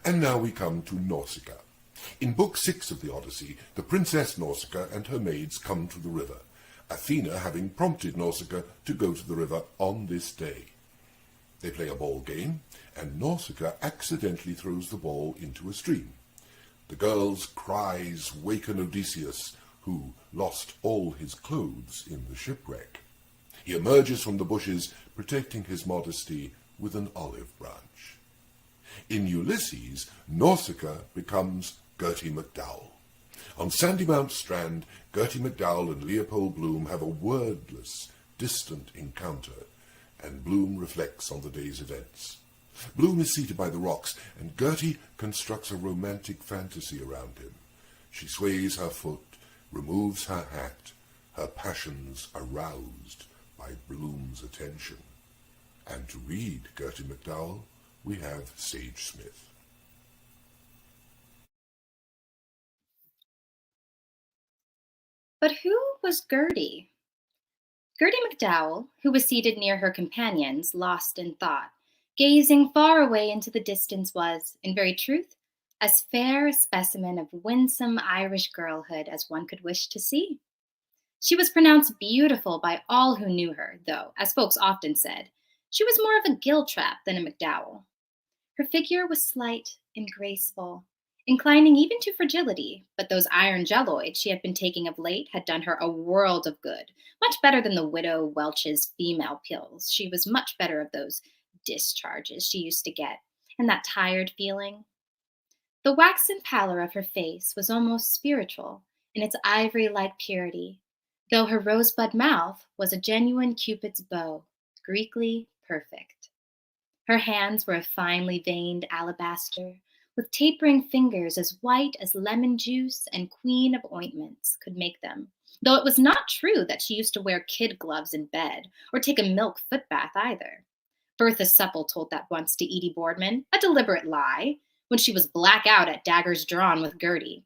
And now we come to Nausicaa. In Book 6 of the Odyssey, the Princess Nausicaa and her maids come to the river, Athena having prompted Nausicaa to go to the river on this day. They play a ball game, and Nausicaa accidentally throws the ball into a stream. The girls' cries waken Odysseus, who lost all his clothes in the shipwreck. He emerges from the bushes, protecting his modesty with an olive branch. In Ulysses, Nausicaa becomes Gertie MacDowell. On Sandymount Strand, Gertie MacDowell and Leopold Bloom have a wordless, distant encounter, and Bloom reflects on the day's events. Bloom is seated by the rocks, and Gertie constructs a romantic fantasy around him. She sways her foot, removes her hat, her passions aroused by Bloom's attention. And to read Gertie MacDowell, we have Saige Smith. But who was Gertie? Gertie MacDowell, who was seated near her companions, lost in thought, gazing far away into the distance, was, in very truth, as fair a specimen of winsome Irish girlhood as one could wish to see. She was pronounced beautiful by all who knew her, though, as folks often said, she was more of a Giltrap than a MacDowell. Her figure was slight and graceful, inclining even to fragility, but those iron jelloids she had been taking of late had done her a world of good, much better than the widow Welch's female pills. She was much better of those discharges she used to get, and that tired feeling. The waxen pallor of her face was almost spiritual in its ivory-like purity, though her rosebud mouth was a genuine Cupid's bow, Greekly perfect. Her hands were of finely veined alabaster, with tapering fingers as white as lemon juice and queen of ointments could make them, though it was not true that she used to wear kid gloves in bed or take a milk foot bath either. Bertha Supple told that once to Edie Boardman, a deliberate lie, when she was black out at daggers drawn with Gertie.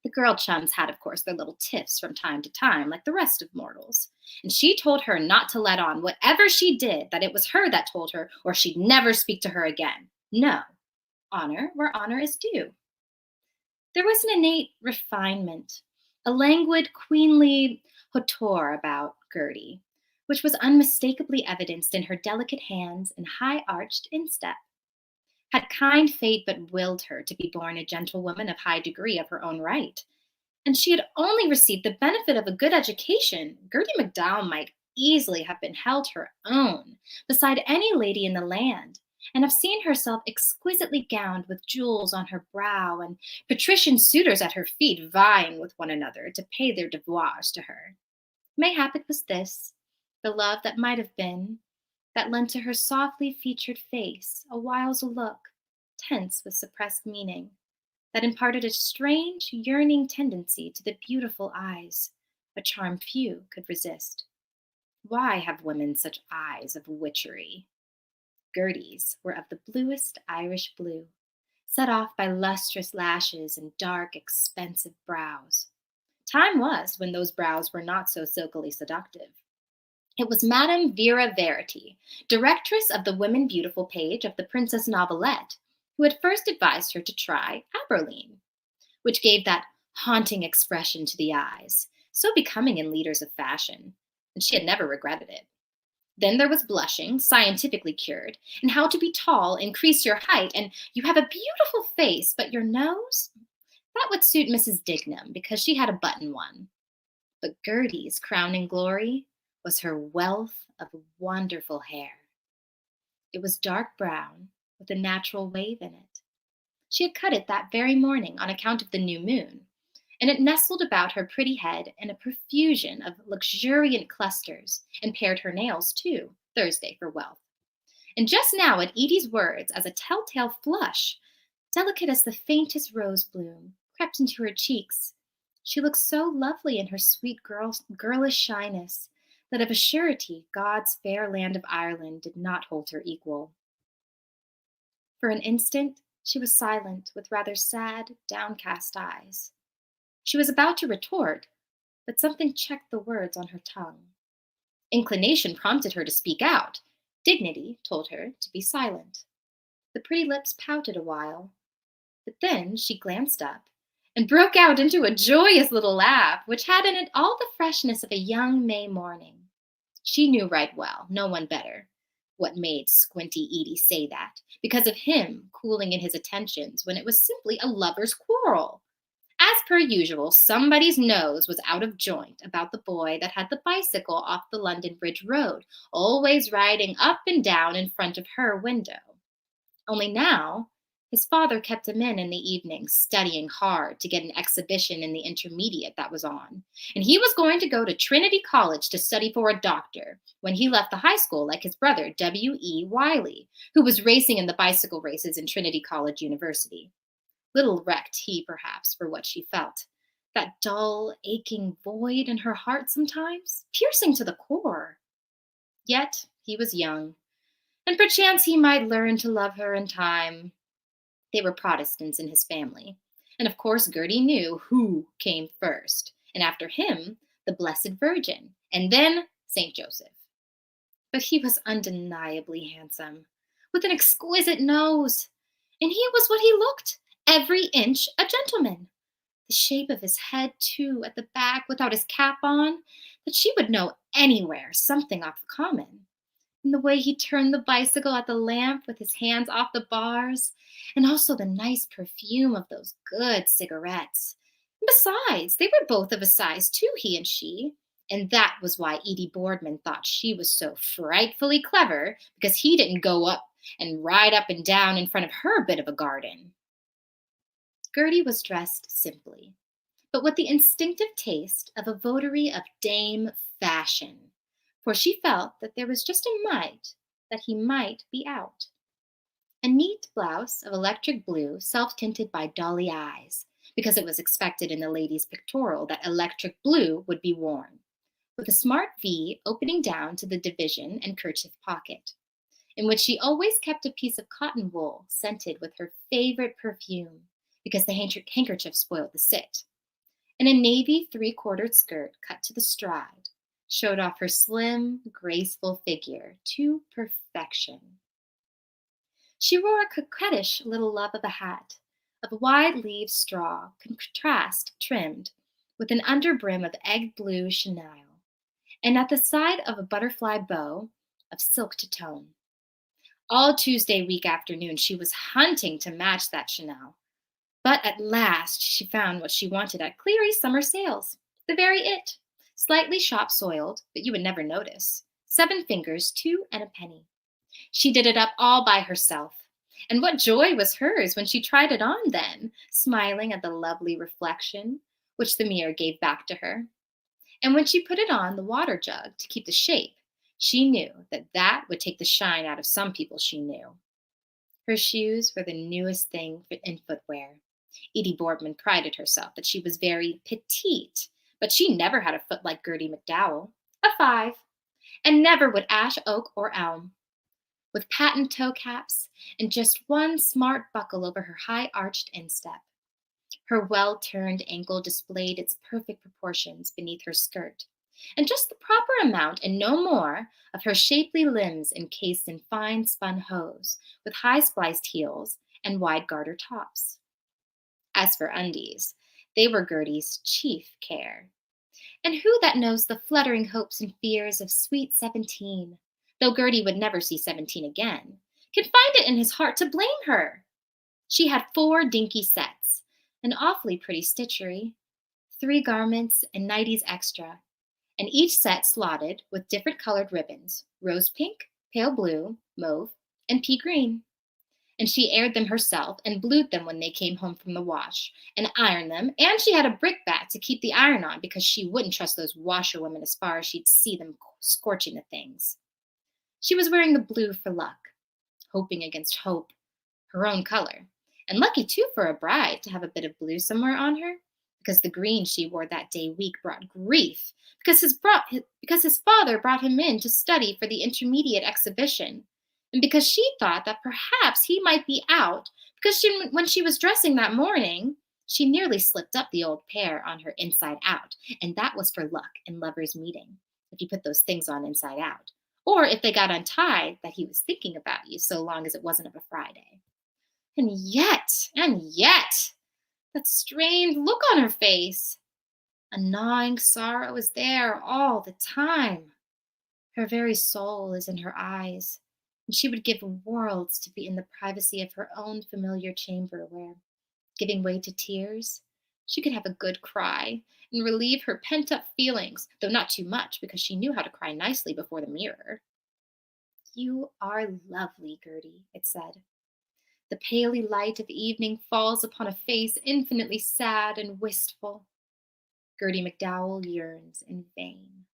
The girl chums had, of course, their little tiffs from time to time, like the rest of mortals. And she told her not to let on, whatever she did, that it was her that told her, or she'd never speak to her again. No. Honor where honor is due. There was an innate refinement, a languid, queenly hauteur about Gertie, which was unmistakably evidenced in her delicate hands and high-arched instep. Had kind fate but willed her to be born a gentlewoman of high degree of her own right, and she had only received the benefit of a good education, Gertie MacDowell might easily have been held her own beside any lady in the land, and have seen herself exquisitely gowned with jewels on her brow and patrician suitors at her feet vying with one another to pay their devoirs to her. Mayhap it was this, the love that might have been, that lent to her softly featured face a while's look, tense with suppressed meaning, that imparted a strange, yearning tendency to the beautiful eyes, a charm few could resist. Why have women such eyes of witchery? Gertie's were of the bluest Irish blue, set off by lustrous lashes and dark, expensive brows. Time was when those brows were not so silkily seductive. It was Madame Vera Verity, directress of the Women Beautiful page of the Princess Novelette, who had first advised her to try Aberline, which gave that haunting expression to the eyes, so becoming in leaders of fashion, and she had never regretted it. Then there was blushing, scientifically cured, and how to be tall, increase your height, and you have a beautiful face, but your nose? That would suit Mrs. Dignam, because she had a button one. But Gertie's crowning glory was her wealth of wonderful hair. It was dark brown, with a natural wave in it. She had cut it that very morning on account of the new moon, and it nestled about her pretty head in a profusion of luxuriant clusters, and pared her nails too, Thursday for wealth. And just now at Edie's words, as a telltale flush, delicate as the faintest rose bloom, crept into her cheeks, she looked so lovely in her sweet girlish shyness, that of a surety God's fair land of Ireland did not hold her equal. For an instant she was silent, with rather sad, downcast eyes. She was about to retort, but something checked the words on her tongue. Inclination prompted her to speak out. Dignity told her to be silent. The pretty lips pouted a while, But then she glanced up and broke out into a joyous little laugh, which had in it all the freshness of a young May morning. She knew right well, no one better, what made Squinty Edie say that, because of him cooling in his attentions when it was simply a lover's quarrel. As per usual, somebody's nose was out of joint about the boy that had the bicycle off the London Bridge Road, always riding up and down in front of her window. Only now, his father kept him in the evenings, studying hard to get an exhibition in the intermediate that was on. And he was going to go to Trinity College to study for a doctor when he left the high school, like his brother, W.E. Wiley, who was racing in the bicycle races in Trinity College University. Little recked he, perhaps, for what she felt. That dull, aching void in her heart sometimes, piercing to the core. Yet he was young, and perchance he might learn to love her in time. They were Protestants in his family, and of course Gertie knew who came first, and after him, the Blessed Virgin, and then St. Joseph. But he was undeniably handsome, with an exquisite nose, and he was what he looked, every inch a gentleman. The shape of his head, too, at the back, without his cap on, that she would know anywhere something off the common. And the way he turned the bicycle at the lamp with his hands off the bars, and also the nice perfume of those good cigarettes. And besides, they were both of a size, too, he and she. And that was why Edie Boardman thought she was so frightfully clever, because he didn't go up and ride up and down in front of her bit of a garden. Gertie was dressed simply, but with the instinctive taste of a votary of Dame Fashion, for she felt that there was just a mite that he might be out. A neat blouse of electric blue, self-tinted by dolly eyes, because it was expected in the lady's pictorial that electric blue would be worn, with a smart V opening down to the division and kerchief pocket, in which she always kept a piece of cotton wool scented with her favorite perfume, because the handkerchief spoiled the sit, and a navy three-quartered skirt cut to the stride showed off her slim, graceful figure to perfection. She wore a coquettish little love of a hat, of wide-leaved straw, contrast trimmed, with an underbrim of egg blue chenille, and at the side of a butterfly bow of silk to tone. All Tuesday week afternoon she was hunting to match that chenille, but at last she found what she wanted at Cleary's summer sales, the very it, slightly shop-soiled, but you would never notice, 7 fingers, 2 and a penny. She did it up all by herself, and what joy was hers when she tried it on then, smiling at the lovely reflection which the mirror gave back to her. And when she put it on the water jug to keep the shape, she knew that that would take the shine out of some people she knew. Her shoes were the newest thing in footwear. Edie Boardman prided herself that she was very petite, but she never had a foot like Gertie McDowell, a 5, and never would ash, oak, or elm. With patent toe caps and just one smart buckle over her high-arched instep. Her well-turned ankle displayed its perfect proportions beneath her skirt, and just the proper amount and no more of her shapely limbs encased in fine spun hose with high-spliced heels and wide garter tops. As for undies, they were Gertie's chief care. And who that knows the fluttering hopes and fears of sweet 17, though Gertie would never see 17 again, can find it in his heart to blame her? She had 4 dinky sets, an awfully pretty stitchery, 3 garments and nighties extra, and each set slotted with different colored ribbons, rose pink, pale blue, mauve, and pea green. And she aired them herself and blued them when they came home from the wash, and ironed them, and she had a brickbat to keep the iron on because she wouldn't trust those washerwomen as far as she'd see them scorching the things. She was wearing the blue for luck, hoping against hope, her own color, and lucky too for a bride to have a bit of blue somewhere on her, because the green she wore that day week brought grief, because his father brought him in to study for the intermediate exhibition, and because she thought that perhaps he might be out, because when she was dressing that morning, she nearly slipped up the old pair on her inside out, and that was for luck and lovers' meeting, if you put those things on inside out, or if they got untied that he was thinking about you so long as it wasn't of a Friday. And yet, that strange look on her face. A gnawing sorrow is there all the time. Her very soul is in her eyes, and she would give worlds to be in the privacy of her own familiar chamber where, giving way to tears, she could have a good cry and relieve her pent-up feelings, though not too much because she knew how to cry nicely before the mirror. "You are lovely, Gertie," it said. "The paly light of evening falls upon a face infinitely sad and wistful." Gertie McDowell yearns in vain.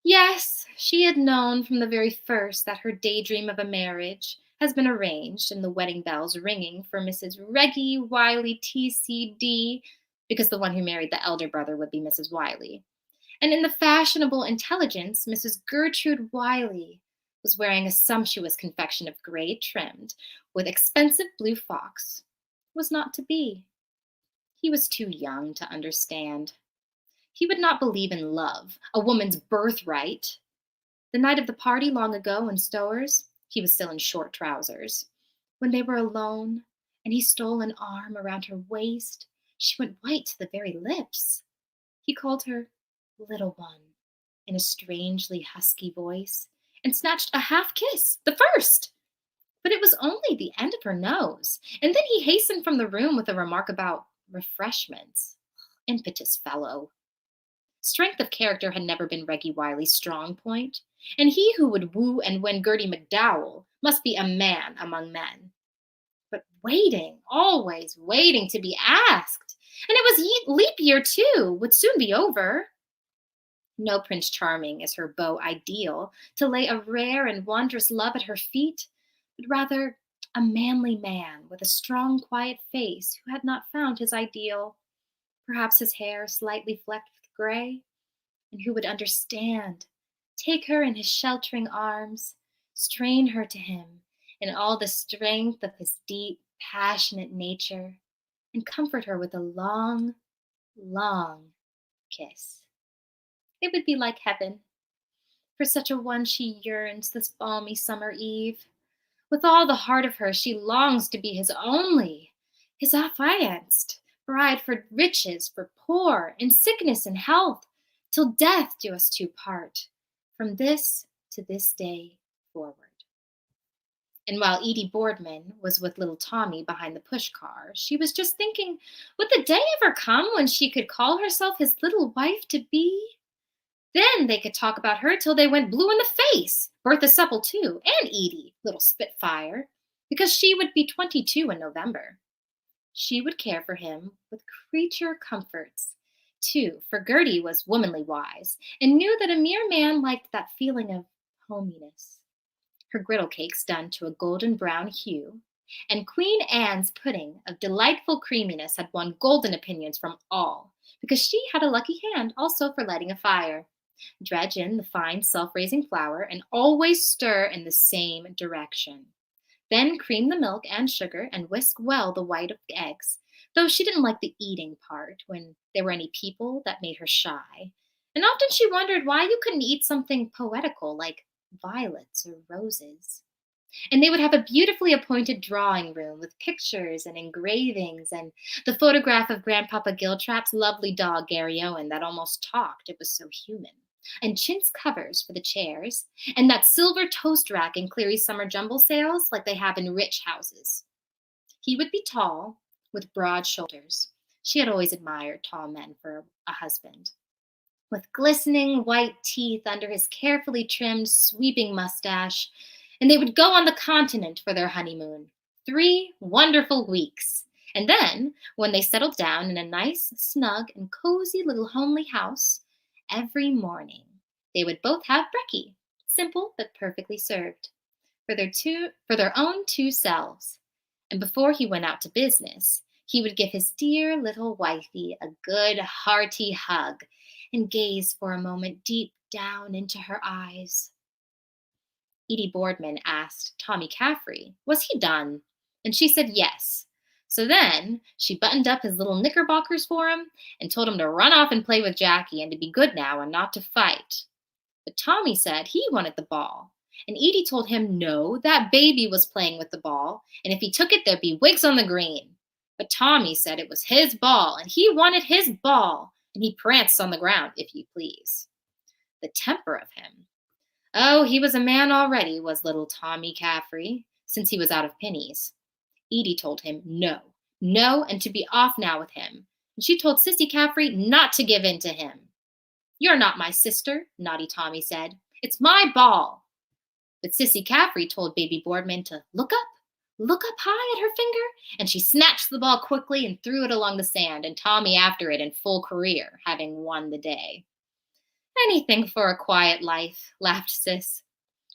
Yes, she had known from the very first that her daydream of a marriage has been arranged and the wedding bells ringing for Mrs. Reggie Wiley T.C.D., because the one who married the elder brother would be Mrs. Wiley. And in the fashionable intelligence, Mrs. Gertrude Wiley was wearing a sumptuous confection of gray trimmed with expensive blue fox. Was not to be. He was too young to understand. He would not believe in love, a woman's birthright. The night of the party long ago in Stowers, he was still in short trousers. When they were alone and he stole an arm around her waist, she went white to the very lips. He called her "little one" in a strangely husky voice and snatched a half kiss, the first. But it was only the end of her nose, and then he hastened from the room with a remark about refreshments. Impetuous fellow. Strength of character had never been Reggie Wiley's strong point, and he who would woo and win Gertie McDowell must be a man among men. But waiting, always waiting to be asked. And it was leap year, too, would soon be over. No Prince Charming is her beau ideal to lay a rare and wondrous love at her feet, but rather a manly man with a strong, quiet face who had not found his ideal, perhaps his hair slightly flecked with gray, and who would understand, take her in his sheltering arms, strain her to him in all the strength of his deep, passionate nature, and comfort her with a long, long kiss. It would be like heaven. For such a one she yearns this balmy summer eve. With all the heart of her, she longs to be his only, his affianced bride for riches, for poor, in sickness and health, till death do us two part, from this to this day forward. And while Edie Boardman was with little Tommy behind the push car, she was just thinking, would the day ever come when she could call herself his little wife-to-be? Then they could talk about her till they went blue in the face, Bertha Supple too, and Edie, little spitfire, because she would be 22 in November. She would care for him with creature comforts, too, for Gertie was womanly wise and knew that a mere man liked that feeling of hominess. Her griddle cakes done to a golden brown hue, and Queen Anne's pudding of delightful creaminess had won golden opinions from all, because she had a lucky hand also for lighting a fire. Dredge in the fine self-raising flour and always stir in the same direction. Then cream the milk and sugar and whisk well the white of the eggs, though she didn't like the eating part when there were any people that made her shy. And often she wondered why you couldn't eat something poetical like violets or roses. And they would have a beautifully appointed drawing room with pictures and engravings and the photograph of Grandpapa Giltrap's lovely dog, Gary Owen, that almost talked. It was so human. And chintz covers for the chairs, and that silver toast rack in Cleary's summer jumble sales like they have in rich houses. He would be tall, with broad shoulders. She had always admired tall men for a husband. With glistening white teeth under his carefully trimmed, sweeping mustache, and they would go on the continent for their honeymoon. 3 wonderful weeks. And then, when they settled down in a nice, snug, and cozy little homely house, every morning they would both have brekkie, simple but perfectly served, for their own 2 selves. And before he went out to business, he would give his dear little wifey a good hearty hug and gaze for a moment deep down into her eyes. Edie Boardman asked Tommy Caffrey, was he done? And she said yes. So then she buttoned up his little knickerbockers for him and told him to run off and play with Jackie and to be good now and not to fight. But Tommy said he wanted the ball, And Edie told him no, that baby was playing with the ball, and if he took it, there'd be wigs on the green. But Tommy said it was his ball, and he wanted his ball, and he pranced on the ground, if you please. The temper of him. Oh, he was a man already, was little Tommy Caffrey, since he was out of pennies. Edie told him no, no, and to be off now with him. And she told Sissy Caffrey not to give in to him. You're not my sister, naughty Tommy said. It's my ball. But Sissy Caffrey told baby Boardman to look up high at her finger, and she snatched the ball quickly and threw it along the sand, and Tommy after it in full career, having won the day. Anything for a quiet life, laughed Sis.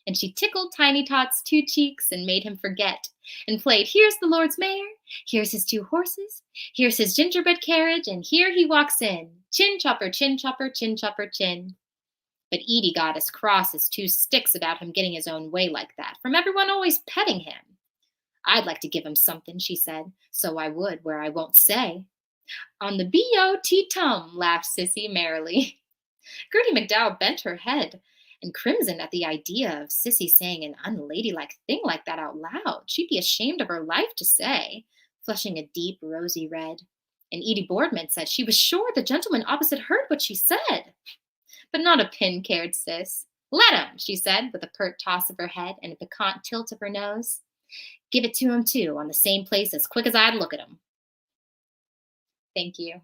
And she tickled Tiny Tot's 2 cheeks and made him forget, and played Here's the Lord's Mayor, here's his 2 horses, here's his gingerbread carriage, and here he walks in, chin chopper, chin chopper, chin chopper, chin. But Edie got as cross as 2 sticks about him getting his own way like that, from everyone always petting him. I'd like to give him something, she said, so I would, where I won't say. On the B.O.T.-tum, laughed Sissy merrily. Gertie McDowell bent her head and crimsoned at the idea of Sissy saying an unladylike thing like that out loud. She'd be ashamed of her life to say, flushing a deep rosy red. And Edie Boardman said she was sure the gentleman opposite heard what she said. But not a pin cared Sis. Let him, she said, with a pert toss of her head and a piquant tilt of her nose. Give it to him, too, on the same place as quick as I'd look at him. Thank you.